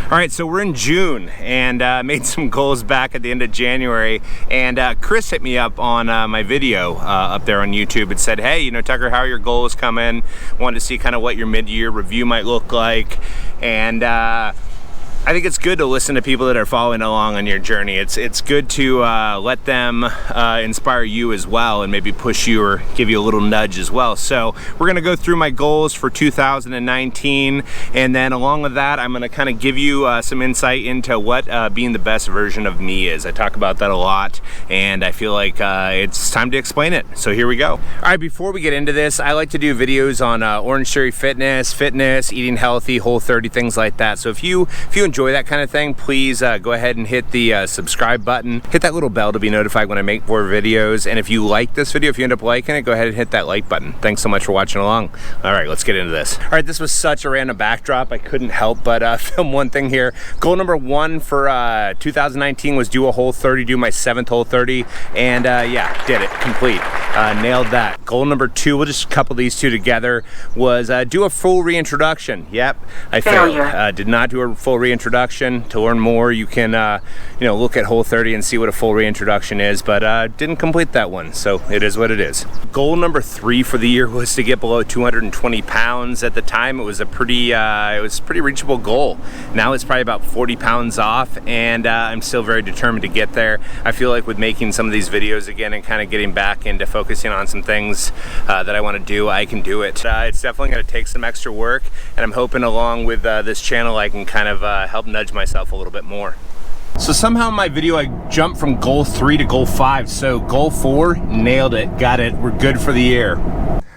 All right, so we're in June and made some goals back at the end of January, and Chris hit me up on my video up there on YouTube and said, hey, you know, Tucker, how are your goals coming? Wanted to see kind of what your mid-year review might look like, and I think it's good to listen to people that are following along on your journey. It's good to let them inspire you as well and maybe push you or give you a little nudge as well. So we're gonna go through my goals for 2019, and then along with that, I'm gonna kind of give you some insight into what being the best version of me is. I talk about that a lot, and I feel like it's time to explain it. So here we go. All right, before we get into this, I like to do videos on Orangetheory Fitness, eating healthy, Whole30, things like that. So if you enjoy that kind of thing, please go ahead and hit the subscribe button, hit that little bell to be notified when I make more videos, and if you like this video, if you end up liking it, go ahead and hit that like button. Thanks so much for watching along. All right, let's get into this. All right, this was such a random backdrop, I couldn't help but film one thing here. Goal number one for 2019 was do a Whole30, do my 7th Whole30, and yeah, did it, complete. Nailed that. Goal number two, we'll just couple these two together, was do a full reintroduction. Yep, I failed. Did not do a full reintroduction. To learn more, you can you know, look at Whole30 and see what a full reintroduction is, but didn't complete that one, so it is what it is. Goal number three for the year was to get below 220 pounds. At the time, it was a pretty reachable goal. Now it's probably about 40 pounds off, and I'm still very determined to get there. I feel like with making some of these videos again and kind of getting back into focusing on some things that I want to do, I can do it. It's definitely going to take some extra work, and I'm hoping along with this channel I can kind of help nudge myself a little bit more. So somehow in my video I jumped from goal 3 to goal 5. So goal 4, nailed it, got it, we're good for the year.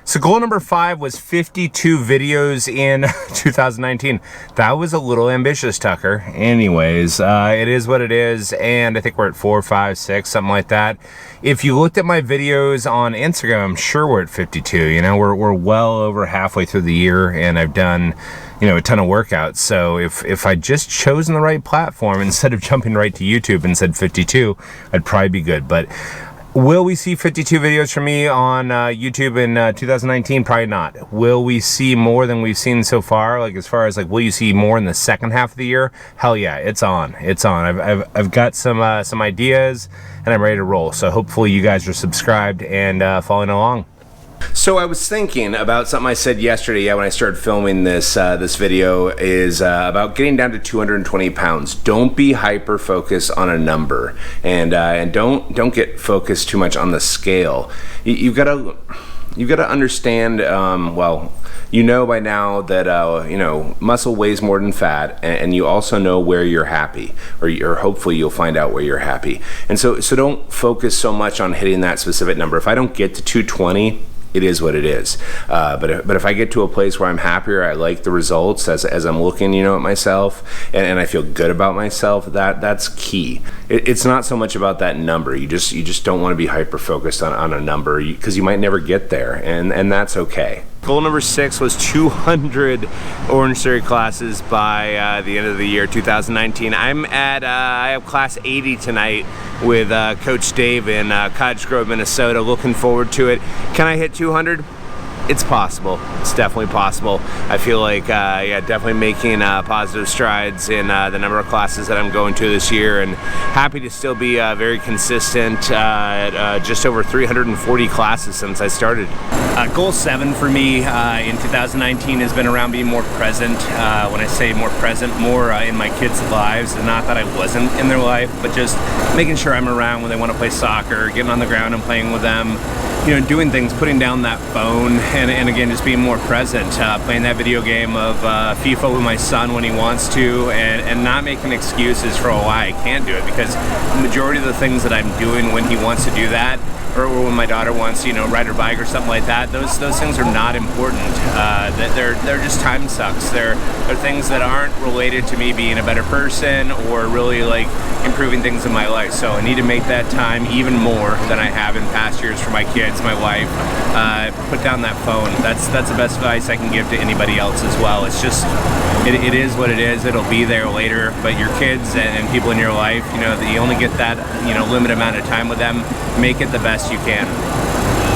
So goal number 5 was 52 videos in 2019. That was a little ambitious, Tucker. Anyways, it is what it is, and I think we're at 4, 5, 6, something like that. If you looked at my videos on Instagram, I'm sure we're at 52. You know, we're well over halfway through the year, and I've done, you know, a ton of workouts. So if I just chosen the right platform instead of jumping right to YouTube and said 52, I'd probably be good. But will we see 52 videos from me on YouTube in 2019? Probably not. Will we see more than we've seen so far? Like, as far as like, will you see more in the second half of the year? Hell yeah, it's on. It's on. I've got some ideas, and I'm ready to roll. So hopefully you guys are subscribed and following along. So I was thinking about something I said yesterday, when I started filming this this video, is about getting down to 220 pounds. Don't be hyper focused on a number, and don't get focused too much on the scale. You've got to understand. Well, you know by now that you know, muscle weighs more than fat, and you also know where you're happy, or hopefully you'll find out where you're happy. And so don't focus so much on hitting that specific number. If I don't get to 220, it is what it is. But if I get to a place where I'm happier, I like the results as I'm looking, you know, at myself, and I feel good about myself, that's key. It's not so much about that number. You just don't want to be hyper focused on a number, because you might never get there, and that's okay. Goal number 6 was 200 Orangetheory classes by the end of the year 2019. I'm at I have class 80 tonight with Coach Dave in Cottage Grove, Minnesota. Looking forward to it. Can I hit 200? It's possible. It's definitely possible. I feel like, yeah, definitely making positive strides in the number of classes that I'm going to this year, and happy to still be very consistent at just over 340 classes since I started. Goal 7 for me in 2019 has been around being more present. When I say more present, more in my kids' lives, and not that I wasn't in their life, but just making sure I'm around when they want to play soccer, getting on the ground and playing with them. You know, doing things, putting down that phone, and again, just being more present, playing that video game of FIFA with my son when he wants to, and not making excuses for why I can't do it, because the majority of the things that I'm doing when he wants to do that, or when my daughter wants, you know, ride her bike or something like that, those things are not important. They're just time sucks. They're things that aren't related to me being a better person or really like improving things in my life. So I need to make that time even more than I have in past years for my kids, my wife. Put down that phone. That's the best advice I can give to anybody else as well. It's just, it is what it is. It'll be there later, but your kids and people in your life, you know, you only get that, you know, limited amount of time with them. Make it the best you can.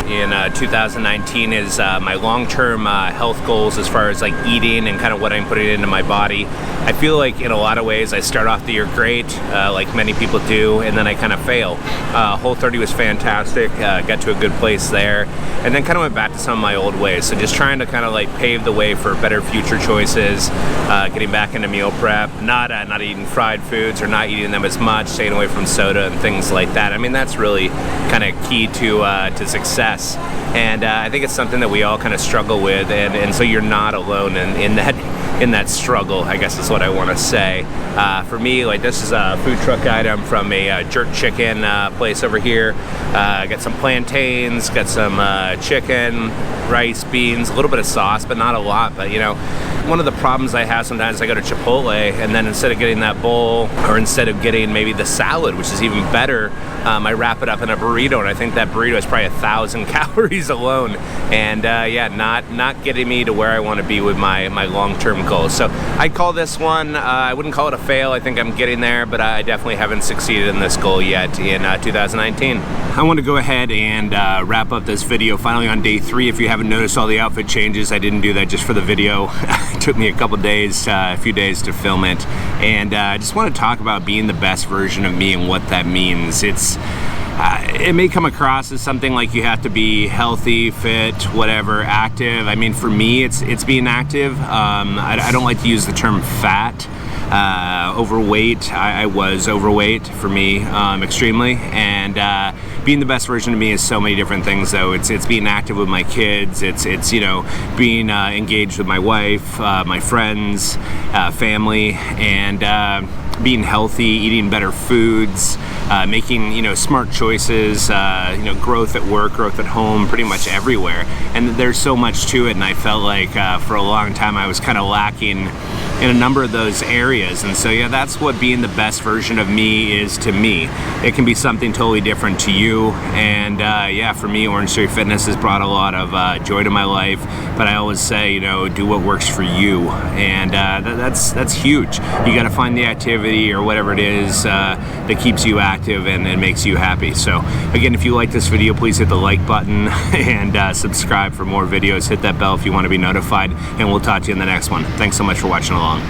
in 2019 is my long-term health goals as far as like eating and kind of what I'm putting into my body. I feel like in a lot of ways I start off the year great, like many people do, and then I kind of fail. Whole30 was fantastic, got to a good place there, and then kind of went back to some of my old ways. So just trying to kind of like pave the way for better future choices, getting back into meal prep, not eating fried foods or not eating them as much, staying away from soda and things like that. I mean, that's really kind of key to success. And I think it's something that we all kind of struggle with, and so you're not alone in that struggle, I guess is what I want to say. For me, like, this is a food truck item from a jerk chicken place over here. Got some plantains, got some chicken, rice, beans, a little bit of sauce, but not a lot. But you know, one of the problems I have sometimes, I go to Chipotle and then instead of getting that bowl, or instead of getting maybe the salad, which is even better, I wrap it up in a burrito, and I think that burrito is probably 1,000 calories alone. And yeah, not getting me to where I want to be with my long-term goals. So I'd call this one, I wouldn't call it a fail. I think I'm getting there, but I definitely haven't succeeded in this goal yet in 2019. I want to go ahead and wrap up this video finally on day 3. If you haven't noticed all the outfit changes, I didn't do that just for the video. It took me a few days to film it. And I just want to talk about being the best version of me and what that means. It may come across as something like you have to be healthy, fit, whatever, active. I mean, for me, it's being active. I don't like to use the term fat. Overweight, I was overweight for me, extremely, and being the best version of me is so many different things. Though it's being active with my kids, it's you know, being engaged with my wife, my friends, family, and being healthy, eating better foods, making, you know, smart choices, you know, growth at work, growth at home, pretty much everywhere. And there's so much to it, and I felt like for a long time I was kind of lacking in a number of those areas. And so yeah, that's what being the best version of me is to me. It can be something totally different to you, and yeah, for me, Orangetheory Fitness has brought a lot of joy to my life. But I always say, you know, do what works for you, and that's huge. You got to find the activity or whatever it is that keeps you active and makes you happy. So again, if you like this video, please hit the like button and subscribe for more videos. Hit that bell if you want to be notified, and we'll talk to you in the next one. Thanks so much for watching along.